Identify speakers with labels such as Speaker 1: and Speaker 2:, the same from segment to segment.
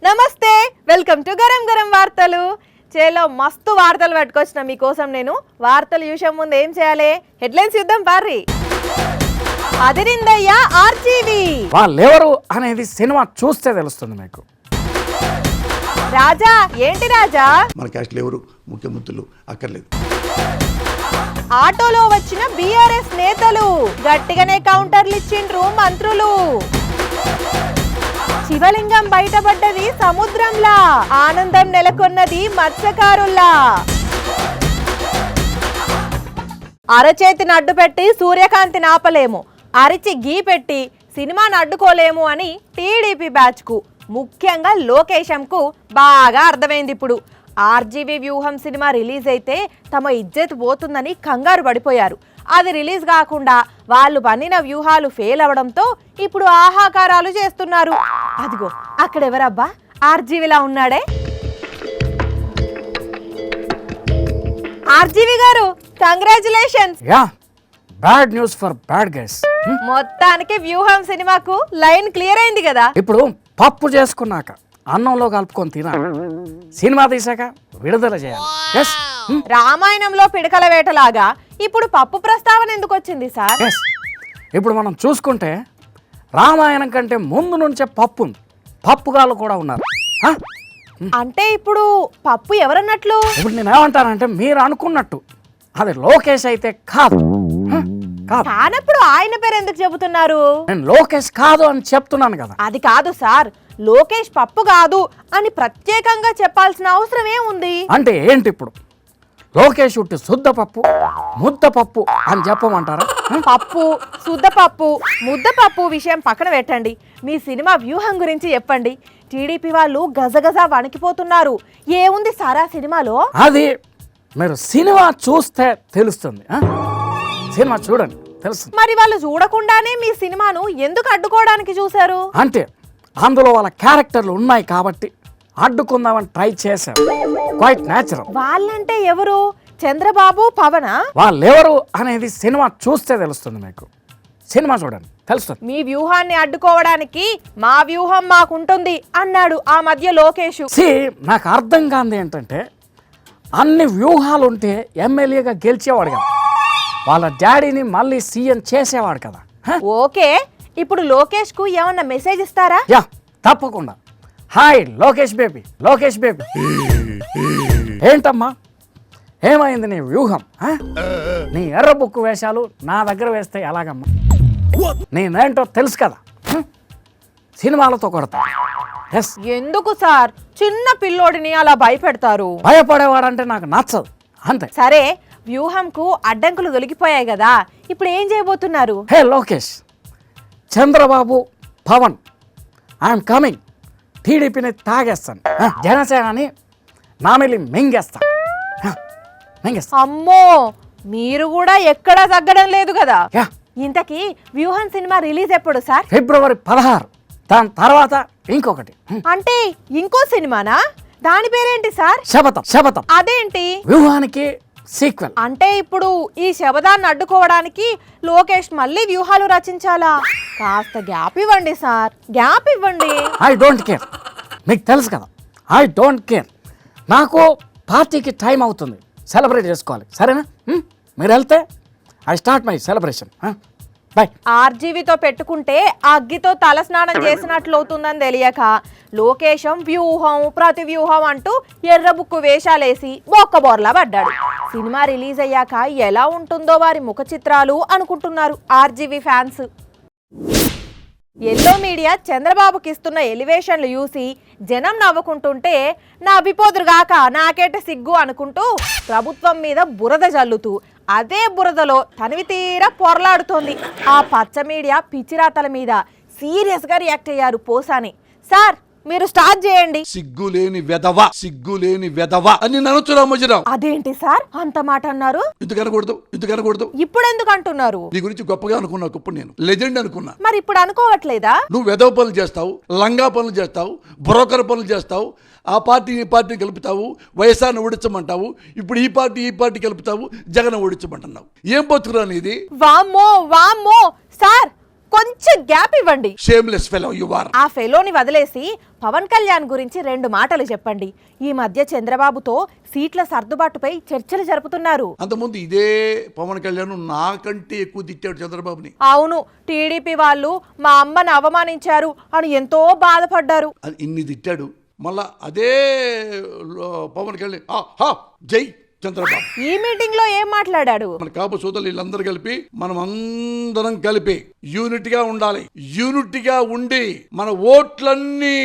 Speaker 1: నమస్తే, welcome to garam garam వార్తలు. చేలో మస్తు వార్తలు పట్టుకొచ్చిన మీకోసం. నేను వార్తలు చూసే ముందు ఏం చేయాలి, హెడ్లైన్స్ చూద్దాం పార్రి. అదిరిందయ్యా ఆర్జీవి.
Speaker 2: వాళ్ళెవరు అనేది సినిమా చూస్తే తెలుస్తుంది మీకు.
Speaker 1: రాజా ఏంటి రాజా?
Speaker 3: మన క్యాస్ట్లు ఎవరు ముఖ్యమంత్రులు అక్కర్లేదు.
Speaker 1: ఆటోలో వచ్చిన బీఆర్ఎస్ నేతలు గట్టిగానే కౌంటర్లు ఇచ్చిండ్రు మంత్రులు. శివలింగం బయటపడ్డది సముద్రంలా, ఆనందం నెలకొన్నది మత్స్యకారుల్లా. అరచేతిని అడ్డు పెట్టి సూర్యకాంతిని ఆపలేము, అరిచి గీ పెట్టి సినిమాను అడ్డుకోలేము అని టీడీపీ బ్యాచ్కు, ముఖ్యంగా లోకేశంకు బాగా అర్థమైంది. ఇప్పుడు ఆర్జీవి వ్యూహం సినిమా రిలీజ్ అయితే తమ ఇజ్జత్ పోతుందని కంగారు పడిపోయారు. అది రిలీజ్ కాకుండా వాళ్ళు పన్నిన వ్యూహాలు ఫెయిల్ అవడంతో ఇప్పుడు ఆహాకారాలు చేస్తున్నారు. అదిగో అక్కడెవరబ్బా ఆర్జీవిలా ఉన్నాడే. ఆర్జీవి గారు congratulations.
Speaker 2: Bad news for bad guys.
Speaker 1: మొత్తానికి వ్యూహం సినిమాకు లైన్ క్లియర్ అయింది కదా.
Speaker 2: ఇప్పుడు పప్పు చేసుకున్నాక అన్నంలో కలుపుకొని తినాలి, సినిమా తీసాక విడుదల చేయాలి.
Speaker 1: రామాయణంలో పిడకల వేటలాగా ఇప్పుడు పప్పు ప్రస్తావన ఎందుకు వచ్చింది సార్?
Speaker 2: ఇప్పుడు మనం చూసుకుంటే రామాయణం కంటే ముందు నుంచే పప్పు ఉంది, పప్పుగాళ్ళు కూడా ఉన్నారు.
Speaker 1: అంటే ఇప్పుడు పప్పు ఎవరన్నట్లు?
Speaker 2: ఇప్పుడు నేను ఏమంటానంటే మీరు అనుకున్నట్టు అది లోకేష్ అయితే కాదు.
Speaker 1: కానప్పుడు ఆయన పేరు ఎందుకు చెబుతున్నారు?
Speaker 2: నేను లోకేష్ కాదు అని చెప్తున్నాను కదా.
Speaker 1: అది కాదు సార్, లోకేష్ పప్పు కాదు అని ప్రత్యేకంగా చెప్పాల్సిన అవసరం ఏముంది?
Speaker 2: అంటే ఏంటి ఇప్పుడు లోకేష్ ఉట్టి శుద్ధపప్పు ముద్దపప్పు అని చెప్పమంటారా?
Speaker 1: పప్పు, శుద్ధపప్పు, ముద్దపప్పు విషయం పక్కన పెట్టండి. మీ సినిమా వ్యూహం గురించి చెప్పండి. టీడీపీ వాళ్ళు గజగజ వణికిపోతున్నారు. ఏముంది సారా సినిమాలో?
Speaker 2: అది మీరు సినిమా చూస్తే తెలుస్తుంది. సినిమా చూడండి తెలుస్తుంది.
Speaker 1: మరి వాళ్ళు చూడకుండానే మీ సినిమాను ఎందుకు అడ్డుకోవడానికి చూశారు?
Speaker 2: అంటే అందులో వాళ్ళ క్యారెక్టర్లు ఉన్నాయి కాబట్టి అడ్డుకుందామని ట్రై చేశారు. Quite natural.
Speaker 1: వాళ్ళంటే ఎవరు? చంద్రబాబు, పవనా?
Speaker 2: వాళ్ళెవరు అనేది సినిమా చూస్తే తెలుస్తుంది మీకు. సినిమా చూడండి తెలుస్తుంది.
Speaker 1: మీ వ్యూహాన్ని అడ్డుకోవడానికి మా వ్యూహం మాకుంటుంది అన్నాడు ఆ మధ్య లోకేష్.
Speaker 2: నాకు అర్థం కాంది ఏంటంటే అన్ని వ్యూహాలు ఉంటే ఎమ్మెల్యేగా గెలిచేవాడు కదా, వాళ్ళ డాడీని మళ్ళీ సీఎం చేసేవాడు కదా.
Speaker 1: ఓకే, ఇప్పుడు లోకేష్ కు ఏమన్నా మెసేజ్ ఇస్తారా?
Speaker 2: యా తప్పకుండా. Hi Lokesh baby, Lokesh baby. ఏంటమ్మా ఏమైంది నీ వ్యూహం? నీ ఎర్ర బుక్కు వేషాలు నా దగ్గర వేస్తే ఎలాగమ్మా? నేనేంటో తెలుసు కదా, సినిమాలతో కొడతా.
Speaker 1: ఎందుకు సార్ చిన్న పిల్లోడిని అలా భయపెడతారు?
Speaker 2: భయపడేవాడంటే నాకు నచ్చదు అంతే.
Speaker 1: సరే, వ్యూహంకు అడ్డంకులు దొరికిపోయాయి కదా, ఇప్పుడు ఏం చేయబోతున్నారు?
Speaker 2: హే లోకేష్, చంద్రబాబు, పవన్, ఐఎమ్ కమింగ్. టీడీపీని తాగేస్తాను, జనసేనని నామిలి మింగేస్తా.
Speaker 1: అమ్మో, మీరు కూడా ఎక్కడా తగ్గడం లేదు కదా. ఇంతకీ వ్యూహం సినిమా రిలీజ్ ఎప్పుడు సార్?
Speaker 2: ఫిబ్రవరి 16. దాని తర్వాత ఇంకొకటి.
Speaker 1: అంటే ఇంకో సినిమానా? దాని పేరేంటి సార్?
Speaker 2: శపథం. శపథం
Speaker 1: అదేంటి?
Speaker 2: వ్యూహానికి సీక్వెల్.
Speaker 1: అంటే ఇప్పుడు ఈ శబదాన్ని అడ్డుకోవడానికి లోకేష్ మళ్ళీ వ్యూహాలు రచించాలా? కాస్త గ్యాప్ ఇవ్వండి సార్, గ్యాప్ ఇవ్వండి.
Speaker 2: ఐ డోంట్ కేర్, మీకు తెలుసు కదా, ఐ డోంట్ కేర్. నాకు పార్టీకి టైం అవుతుంది, సెలబ్రేట్ చేసుకోవాలి. సరేనా? మీరు వెళ్తే I start my celebration. Bye.
Speaker 1: ఆర్జీవితో పెట్టుకుంటే అగ్గితో తల స్నానం చేసినట్లు అవుతుందని తెలియక లోకేశం వ్యూహం ప్రతి వ్యూహం అంటూ ఎర్రబుక్కు వేషాలేసి బొక్కబోర్లా పడ్డాడు. సినిమా రిలీజ్ అయ్యాక ఎలా ఉంటుందో వారి ముఖ చిత్రాలు అనుకుంటున్నారు ఆర్జీవి ఫ్యాన్స్. ఎల్లో మీడియా చంద్రబాబుకి ఇస్తున్న ఎలివేషన్లు చూసి జనం నవ్వుకుంటుంటే నా అభిపోదురుగాక నాకేట సిగ్గు అనుకుంటూ ప్రభుత్వం మీద బురద జల్లుతూ అదే బురదలో తనివి తీరా పొరలాడుతోంది. ఆ పచ్చ మీడియా పిచ్చిరాతల మీద సీరియస్గా రియాక్ట్ అయ్యారు పోసాని. సార్ మీరు స్టార్ట్ చేయండి.
Speaker 3: సిగ్గులేని వెధవ, సిగ్గులేని వెధవ అని ననుచురామోజీరావు.
Speaker 1: అదేంటి సార్ అంత మాట అన్నారు?
Speaker 3: ఎందుకనకూడదు.
Speaker 1: ఇప్పుడు ఎందుకు అంటున్నారు?
Speaker 3: నీ గురించి గొప్పగా అనుకున్నా, ఇప్పుడు నేను లెజెండ్ అనుకున్నా.
Speaker 1: మరి ఇప్పుడు అనుకోవట్లేదా?
Speaker 3: నువ్వు వెధవ పనులు చేస్తావు, లంగా పనులు చేస్తావు, బ్రోకర్ పనులు చేస్తావు, ఆ పార్టీ కలుపుతావు, వైఎస్ఆర్ని ఓడించమంటావు, ఇప్పుడు ఈ పార్టీ కలుపుతావు, జగన్ ఓడించమంటున్నావు. ఏం బతుకురా నీది?
Speaker 1: వామ్మో వామ్మో సార్ కొంచెం గ్యాప్ ఇవ్వండి.
Speaker 3: Shameless fellow you are.
Speaker 1: ఆ ఫెలోని వదిలేసి పవన్ కళ్యాణ్ గురించి 2 మాటలు చెప్పండి. ఈ మధ్య చంద్రబాబుతో సీట్ల సర్దుబాటుపై చర్చలు జరుపుతున్నారు.
Speaker 3: అంతకుముందు ఇదే పవన్ కళ్యాణ్ నాకంటే ఎక్కువ తిట్టాడు చంద్రబాబుని.
Speaker 1: అవును, టీడీపీ వాళ్ళు మా అమ్మని అవమానించారు అని ఎంతో బాధపడ్డారు.
Speaker 3: అది ఇన్ని తిట్టాడు. మళ్ళా అదే పవన్ కళ్యాణ్ జై చంద్రబాబు.
Speaker 1: ఈ మీటింగ్ లో ఏం మాట్లాడాడు?
Speaker 3: మన కాపు సోదరులు వీళ్ళందరూ కలిపి మనం అందరం కలిపి యూనిట్ గా ఉండాలి. యూనిట్ గా ఉండి మన ఓట్లన్నీ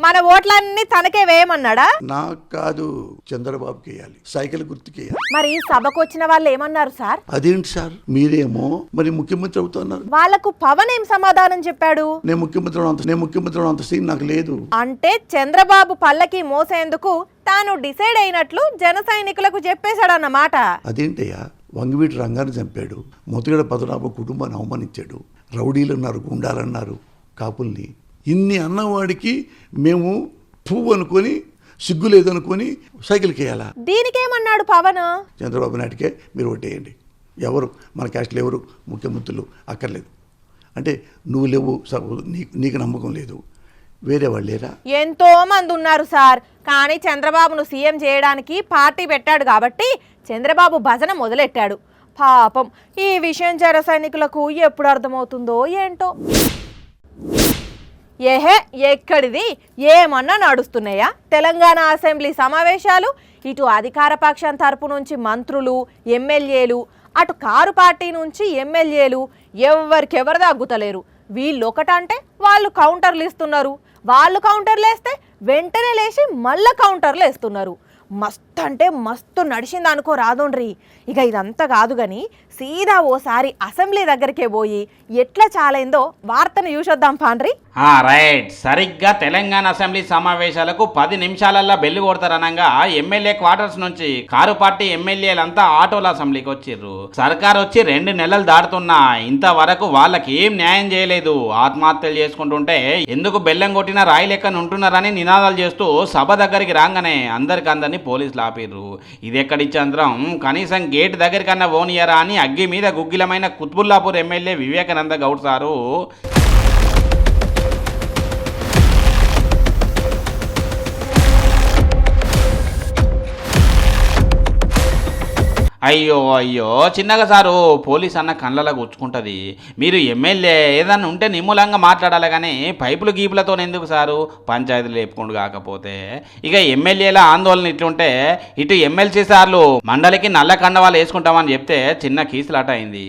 Speaker 1: మన ఓట్లన్నీ తనకే వేయమన్నాడా?
Speaker 3: నాకు కాదు, చంద్రబాబుకి వేయాలి, సైకిల్ గుర్తుకి వేయాలి.
Speaker 1: మరి సభకు వచ్చిన వాళ్ళు ఏమన్నారు సార్?
Speaker 3: అదేంటి సార్, మీరేమో మరి ముఖ్యమంత్రి అవుతున్నారు.
Speaker 1: వాళ్ళకు పవన్ ఏం సమాధానం చెప్పాడు?
Speaker 3: నేను ముఖ్యమంత్రి అంత సీన్ నాకు లేదు.
Speaker 1: అంటే చంద్రబాబు పల్లకి మోసేందుకు తాను డిసైడ్ అయినట్లు జన సైనికులకు చెప్పేశాడన్నమాట.
Speaker 3: అదేంటయ్యా, వంగవీటి రంగాన్ని చంపాడు, ముతగడ పద్మనాభ కుటుంబాన్ని అవమానించాడు, రౌడీలు అన్నారు, గుండాలన్నారు, కాపుల్ని. ఇన్ని అన్నవాడికి మేము పువ్వు అనుకొని సిగ్గు లేదనుకొని సైకిల్కి వేయాలా?
Speaker 1: దీనికేమన్నాడు పవన్?
Speaker 3: చంద్రబాబు నాయుడికే మీరు ఓటేయండి, ఎవరు మన క్యాస్ట్లో ఎవరు ముఖ్యమంత్రులు అక్కర్లేదు అంటే నువ్వు లేవు, నీకు నమ్మకం లేదు, వేరే వాళ్ళు లేరా?
Speaker 1: ఎంతో మంది ఉన్నారు సార్, కానీ చంద్రబాబును సీఎం చేయడానికి పార్టీ పెట్టాడు కాబట్టి చంద్రబాబు భజన మొదలెట్టాడు. పాపం ఈ విషయం జన సైనికులకు ఎప్పుడు అర్థమవుతుందో ఏంటో. ఎక్కడిది ఏమన్నా నడుస్తున్నాయా? తెలంగాణ అసెంబ్లీ సమావేశాలు, ఇటు అధికార పక్షం తరపు నుంచి మంత్రులు, ఎమ్మెల్యేలు, అటు కారు పార్టీ నుంచి ఎమ్మెల్యేలు, ఎవరికెవరు తగ్గుతలేరు. వీళ్ళు ఒకటంటే వాళ్ళు కౌంటర్లు ఇస్తున్నారు, వాళ్ళు కౌంటర్లు వేస్తే వెంటనే లేచి మళ్ళీ కౌంటర్లు వేస్తున్నారు. మస్తు అంటే మస్తు నడిచింది అనుకో రాదోండ్రి. ఇక ఇదంతా కాదు కానీ సీదా ఓసారి అసెంబ్లీ దగ్గరికే పోయి ఎట్లా చాలైందో వార్తను చూసొద్దాం పాండ్రి.
Speaker 4: రైట్, సరిగ్గా తెలంగాణ అసెంబ్లీ సమావేశాలకు 10 నిమిషాలల్లో బెల్లు కొడతారనగా ఎమ్మెల్యే క్వార్టర్స్ నుంచి కారు పార్టీ ఎమ్మెల్యేలంతా ఆటోల అసెంబ్లీకి వచ్చిర్రు. సర్కార్ వచ్చి 2 నెలలు దాటుతున్నా ఇంతవరకు వాళ్ళకి ఏం న్యాయం చేయలేదు. ఆత్మహత్యలు చేసుకుంటుంటే ఎందుకు బెల్లం కొట్టిన రాయి లెక్కన ఉంటున్నారని నినాదాలు చేస్తూ సభ దగ్గరికి రాగానే అందరినీ పోలీసులు ఆపిర్రు. ఇది ఎక్కడి చంద్రం, కనీసం గేట్ దగ్గరికన్నా ఓనియరా అని అగ్గి మీద గుగ్గిలమైన కుత్బుల్లాపూర్ ఎమ్మెల్యే వివేకానంద గౌడ్ సారు అయ్యో చిన్నగా సారు, పోలీస్ అన్న కళ్ళలా గుచ్చుకుంటుంది. మీరు ఎమ్మెల్యే ఏదన్నా ఉంటే నిమ్మలంగా మాట్లాడాలి కానీ పైపులు గీపులతో ఎందుకు సారు? పంచాయతీలు లేపుకుంటూ కాకపోతే ఇక ఎమ్మెల్యేల ఆందోళన ఇట్లుంటే ఇటు ఎమ్మెల్సీ సార్లు మండలికి నల్ల కండవాళ్ళు వేసుకుంటామని చెప్తే చిన్న కీసులాట అయింది.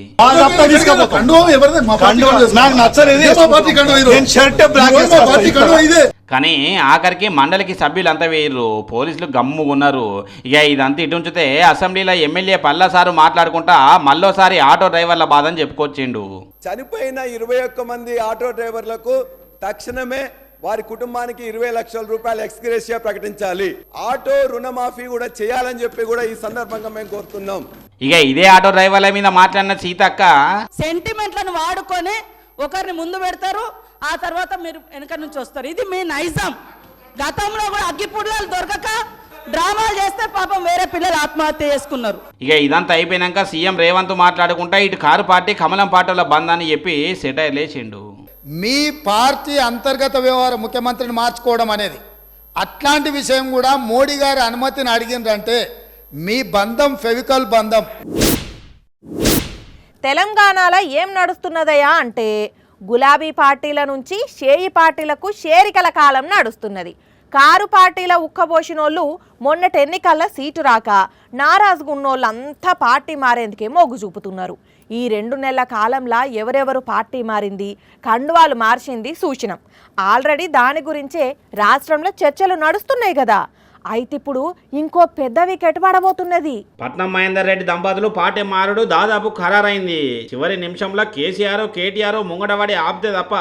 Speaker 4: కానీ ఆఖరికి మండలికి సభ్యులంతా వేయరు, పోలీసులు గమ్ముకున్నారు. ఇక ఇదంతా ఇటు ఉంచితే అసెంబ్లీలో ఎమ్మెల్యే పల్లాసారు మాట్లాడుకుంటా మళ్ళోసారి ఆటో డ్రైవర్ల బాధని చెప్పుకొచ్చిండు.
Speaker 5: చనిపోయిన 21 మంది ఆటో డ్రైవర్లకు తక్షణమే వారి కుటుంబానికి 20 లక్షల రూపాయలు ఎక్స్గ్రేషియా ప్రకటించాలి. ఆటో రుణమాఫీ కూడా చేయాలని చెప్పి కూడా ఈ సందర్భంగా మేము కోరుతున్నాం.
Speaker 4: ఇక ఇదే ఆటో డ్రైవర్ల మీద మాట్లాడిన సీతక్క,
Speaker 6: సెంటిమెంట్లను వాడుకొని ఒకరిని ముందు పెడతారు, ఆ తర్వాత మీరు వెనక నుంచి వస్తారు. ఇది మీ నైజం. గతంలో కూడా అగ్గిపుల్లలు దొరకక డ్రామాలు చేస్తే పాపం వేరే పిల్లలు ఆత్మహత్య చేసుకున్నారు.
Speaker 4: ఇక ఇదంతా అయిపోయినాక సీఎం రేవంత్ మాట్లాడుకుంటా ఇటు కారు పార్టీ కమలం పార్టీల బంధాన్ని చెప్పి సెటైర్ లేచిండు.
Speaker 7: మీ పార్టీ అంతర్గత వ్యవహారం ముఖ్యమంత్రిని మార్చుకోవడం అనేది అట్లాంటి విషయం కూడా మోడీ గారి అనుమతిని అడిగిందంటే మీ బంధం ఫెవికల్ బంధం.
Speaker 1: తెలంగాణలో ఏం నడుస్తున్నదయా అంటే గులాబీ పార్టీల నుంచి షేయి పార్టీలకు షేరికల కాలం నడుస్తున్నది. కారు పార్టీల ఉక్కబోసినోళ్ళు మొన్నటి ఎన్నికల్లో సీటు రాక నారాజుగున్నోళ్ళంతా పార్టీ మారేందుకే మొగ్గు చూపుతున్నారు. ఈ 2 నెలల కాలంలో ఎవరెవరు పార్టీ మారింది, కండువాలు మార్చింది సూచనం. ఆల్రెడీ దాని గురించే రాష్ట్రంలో చర్చలు నడుస్తున్నాయి కదా. అయితే ఇప్పుడు ఇంకో పెద్ద వికెట్ పడబోతున్నది.
Speaker 4: పట్నం మహేందర్ రెడ్డి దంపతులు పార్టీ మారుడు దాదాపు ఖరారైంది. చివరి నిమిషంలో కేటీఆర్ ముంగడవాడి ఆపితే తప్ప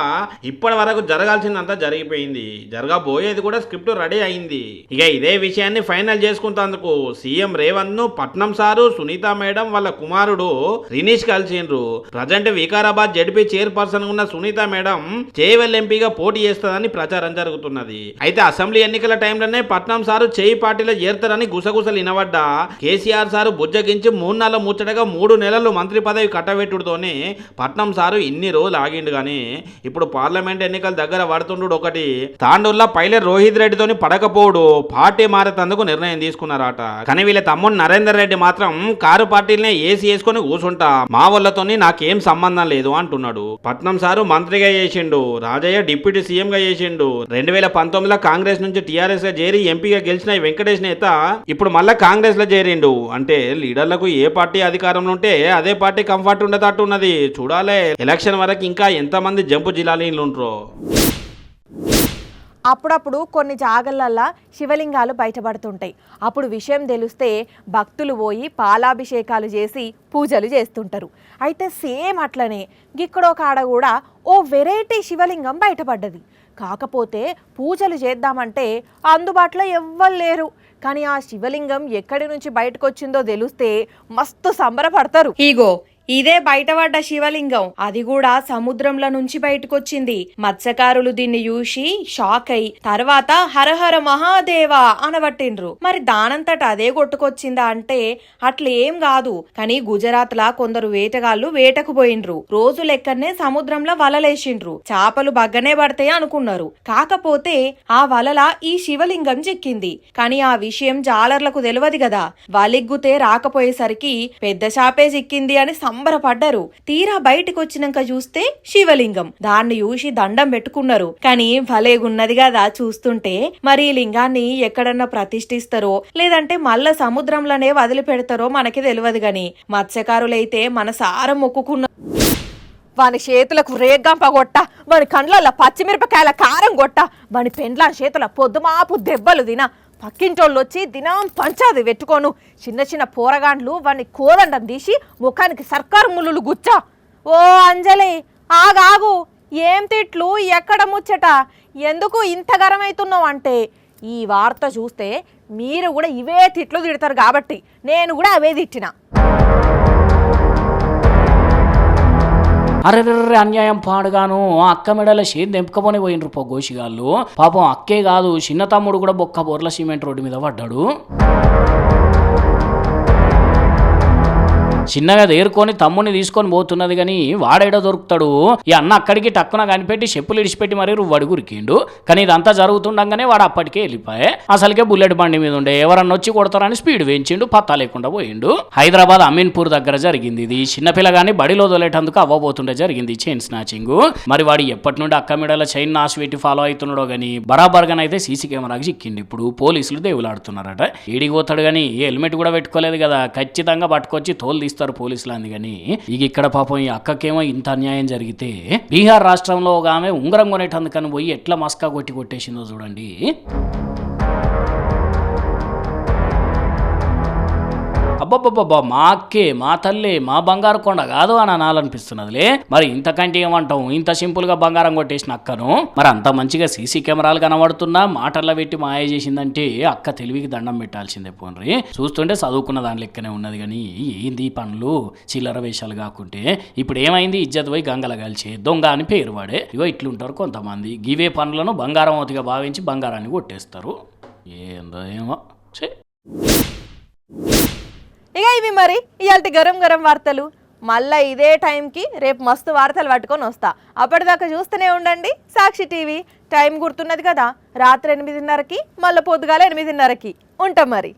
Speaker 4: ఇప్పటి వరకు జరగాల్సిందంతా జరిగిపోయింది. జరగబోయేది కూడా స్క్రిప్ట్ రెడీ అయింది. ఇక ఇదే విషయాన్ని ఫైనల్ చేసుకుంటేందుకు సీఎం రేవంత్ ను పట్నం సారు, సునీత మేడం వాళ్ళ కుమారుడు రినీష్ కలిసిండ్రు. ప్రజెంట్ వికారాబాద్ జడ్పీ చైర్పర్సన్ ఉన్న సునీత మేడం చేవెల్ ఎంపీగా పోటీ చేస్తుందని ప్రచారం జరుగుతున్నది. అయితే అసెంబ్లీ ఎన్నికల టైంలోనే పట్నం సారు చేయి పార్టీలో చేరుతారని గుసగుసలు వినబడ్డా కేసీఆర్ సారు బుజ్జగించి 3 నెలల ముచ్చటగా 3 నెలలు మంత్రి పదవి కట్టబెట్టుడుతోనే పట్నం సారు ఇన్ని రోజులు ఆగిండు కానీ ఇప్పుడు పార్లమెంట్ ఎన్నికలు దగ్గర పడుతుండు ఒకటి తాండూరులో పైలట్ రోహిత్ రెడ్డితోని పడకపోవడు పార్టీ మారేతందుకు నిర్ణయం తీసుకున్నారట. కానీ వీళ్ళ తమ్ముడు నరేందర్ రెడ్డి మాత్రం కారు పార్టీలనే ఏసీ వేసుకొని కూర్చుంటా మా వాళ్ళతోని నాకేం సంబంధం లేదు అంటున్నాడు. పట్నం సారు మంత్రిగా చేసిండు, రాజయ్య డిప్యూటీ సీఎం గా చేసిండు. 2019లో కాంగ్రెస్ నుంచి టీఆర్ఎస్ గా చేరి ఎంపీగా గెలిచిన వెంకటేష్ నేత ఇప్పుడు మళ్ళా కాంగ్రెస్ లో చేరిండు. అంటే లీడర్లకు ఏ పార్టీ అధికారంలో ఉంటే అదే పార్టీ కంఫర్ట్ ఉండేటట్టు ఉన్నది. చూడాలే ఎలక్షన్ వరకు ఇంకా ఎంతమంది జంపు జిల్లాలీలు ఉంటారో.
Speaker 1: అప్పుడప్పుడు కొన్ని జాగలల్లా శివలింగాలు బయటపడుతుంటాయి. అప్పుడు విషయం తెలిస్తే భక్తులు పోయి పాలాభిషేకాలు చేసి పూజలు చేస్తుంటారు. అయితే సేమ్ అట్లనే గిక్కడో కాడ కూడా ఓ వెరైటీ శివలింగం బయటపడ్డది. కాకపోతే పూజలు చేద్దామంటే అందుబాటులో ఎవ్వరు లేరు. కానీ ఆ శివలింగం ఎక్కడి నుంచి బయటకు వచ్చిందో తెలిస్తే మస్తు సంబరపడతారు. ఇగో ఇదే బయటపడ్డ శివలింగం, అది కూడా సముద్రంలో నుంచి బయటకొచ్చింది. మత్స్యకారులు దీన్ని చూసి షాక్ అయి తర్వాత హరహర మహాదేవ అనబట్టిండ్రు. మరి దానంతట అదే కొట్టుకొచ్చిందా అంటే అట్లేం కాదు. కానీ గుజరాత్ లా కొందరు వేటగాళ్లు వేటకు పోయిండ్రు. రోజు లెక్కనే సముద్రంలో వలలేసిండ్రు. చేపలు బగ్గనే పడతాయి అనుకున్నారు. కాకపోతే ఆ వలల ఈ శివలింగం చిక్కింది. కానీ ఆ విషయం జాలర్లకు తెలియదు కదా. వలిగ్గుతే రాకపోయేసరికి పెద్ద చేపే చిక్కింది అని సంబరపడ్డారు. తీరా బయటకు వచ్చినాక చూస్తే శివలింగం. దాన్ని చూసి దండం పెట్టుకున్నారు. కానీ భలేగున్నది కదా చూస్తుంటే. మరి ఈ లింగాన్ని ఎక్కడన్నా ప్రతిష్ఠిస్తారో లేదంటే మళ్ళా సముద్రంలోనే వదిలిపెడతారో మనకి తెలియదు. గాని మత్స్యకారులైతే మనసారా మొక్కుకున్నారు. వాని చేతులకు రేగంప కొట్ట, వాని కండ్ల పచ్చిమిరపకాయల కారం కొట్ట, వాని పెండ్ల చేతుల పొద్దుమాపు దెబ్బలు తిన, పక్కింటోళ్ళు వచ్చి దినం పంచాది పెట్టుకోను, చిన్న చిన్న పోరగాండ్లు వాడిని కోదండం తీసి ముఖానికి సర్కారు ముళ్ళు గుచ్చా. ఓ అంజలి ఆగాగు, ఏం తిట్లు ఎక్కడ ముచ్చట, ఎందుకు ఇంత గరమైతున్నావు అంటే ఈ వార్త చూస్తే మీరు కూడా ఇవే తిట్లు తిడతారు కాబట్టి నేను కూడా అవే తిట్టిన.
Speaker 2: అరెర్రె అన్యాయం పాడుగాను అక్క మెడల షేన్ దెంపుకపోని పోయినరు గోషిగాళ్ళు. పాపం అక్కే కాదు చిన్న తమ్ముడు కూడా బొక్క బోర్ల సిమెంట్ రోడ్డు మీద పడ్డాడు. చిన్నగా దేరుకొని తమ్ముని తీసుకొని పోతున్నది కానీ వాడేడో దొరుకుతాడు. ఈ అన్న అక్కడికి టక్కున కనిపెట్టి చెప్పులు ఇడిచిపెట్టి మరీ వాడు గురికిండు. కానీ ఇదంతా జరుగుతుండగానే వాడు అప్పటికే వెళ్ళిపోయే. అసలుకే బుల్లెట్ బండి మీద ఉండే ఎవరన్నా వచ్చి కొడతారని స్పీడ్ వేయించిండు, పత్తా లేకుండా పోయిండు. హైదరాబాద్ అమీన్పూర్ దగ్గర జరిగింది ఇది. చిన్నపిల్లగాని బడిలో తోలేటందుకు అవ్వబోతుండే జరిగింది చైన్ స్నాచింగ్. మరి వాడు ఎప్పటి నుండి అక్క మెడల చైన్ నాశ పెట్టి ఫాలో అవుతున్నాడో గానీ బరాబర్గానైతే సీసీ కెమెరాకి చిక్కింది. ఇప్పుడు పోలీసులు దేవులాడుతున్నారట. ఈడికి పోతాడు కానీ హెల్మెట్ కూడా పెట్టుకోలేదు కదా, ఖచ్చితంగా పట్టుకొచ్చి తోలు తీస్తారు పోలీసులు. అందుకని ఇక ఇక్కడ పాపం ఈ అక్కకేమో ఇంత అన్యాయం జరిగితే బీహార్ రాష్ట్రంలో ఒక ఆమె ఉంగరం కొనేటందుకని పోయి ఎట్లా మస్కా కొట్టేసిందో చూడండి. అబ్బబ్బబ్బబ్బా మా అక్కే మా తల్లి మా బంగారు కొండ కాదు అని అనాలనిపిస్తున్నదిలే. మరి ఇంతకంటే ఏమంటాం, ఇంత సింపుల్ గా బంగారం కొట్టేసిన అక్కను మరి అంత మంచిగా సీసీ కెమెరాలు కనబడుతున్నా మాటల్లో పెట్టి మాయ చేసిందంటే అక్క తెలివికి దండం పెట్టాల్సిందే. పోన్రి చూస్తుంటే చదువుకున్న దాని లెక్కనే ఉన్నది. కానీ ఏంది పనులు చిల్లర వేషాలు కాకుంటే ఇప్పుడు ఏమైంది, ఇజ్జత్ పోయి గంగల కలిచే దొంగ అని పేరు వాడే. ఇగో ఇట్లుంటారు కొంతమంది. గివే పనులను బంగారం అవుతిగా భావించి బంగారాన్ని కొట్టేస్తారు. ఏందో ఏమో.
Speaker 1: ఇక ఇవి మరి ఇవాళ గరం గరం వార్తలు. మళ్ళీ ఇదే టైంకి రేపు మస్తు వార్తలు పట్టుకొని వస్తా. అప్పటిదాకా చూస్తూనే ఉండండి సాక్షి టీవీ. టైం గుర్తున్నది కదా, రాత్రి 8:30కి మళ్ళీ పొద్దుగాల 8:30కి ఉంటాం మరి.